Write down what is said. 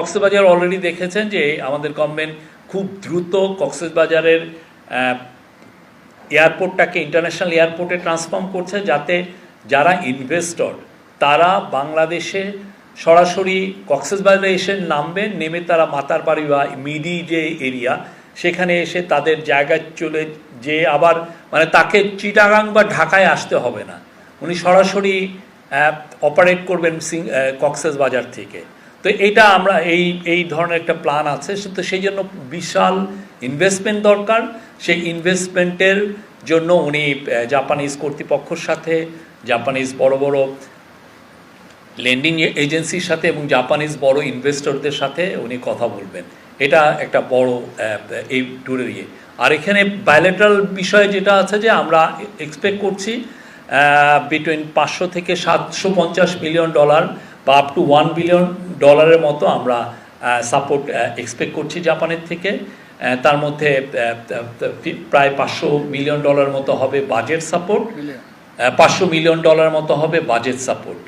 Cox's Bazar already দেখেছেন যে আমাদের গভর্নমেন্ট খুব দ্রুত কক্সবাজারের এয়ারপোর্টটাকে ইন্টারন্যাশনাল এয়ারপোর্টে ট্রান্সফর্ম করছে, যাতে যারা ইনভেস্টর তারা বাংলাদেশে সরাসরি কক্সবাজারে এসে নামবে, নেমে তারা মাতারবাড়ি বা মিডি যে এরিয়া সেখানে এসে তাদের জায়গায় চলে যে আবার মানে তাকে চিটাগাং বা ঢাকায় আসতে হবে না, উনি সরাসরি অপারেট করবেন কক্সবাজার থেকে। তো এটা আমরা এই ধরনের একটা প্ল্যান আছে, তো সেই জন্য বিশাল ইনভেস্টমেন্ট দরকার। সেই ইনভেস্টমেন্টের জন্য উনি জাপানিজ কর্তৃপক্ষের সাথে, জাপানিজ বড় বড় লেন্ডিং এজেন্সির সাথে এবং জাপানিজ বড় ইনভেস্টরদের সাথে উনি কথা বলবেন। এটা একটা বড় এই ট্যুরের ইয়ে। আর এখানে বায়োলেটারাল বিষয়ে যেটা আছে যে আমরা এক্সপেক্ট করছি বিটুইন 500 থেকে 750 মিলিয়ন ডলার বা আপ টু $1 বিলিয়ন মতো আমরা সাপোর্ট এক্সপেক্ট করছি জাপানের থেকে। তার মধ্যে প্রায় $500 মিলিয়ন মতো হবে বাজেট সাপোর্ট, $500 মিলিয়ন মতো হবে বাজেট সাপোর্ট।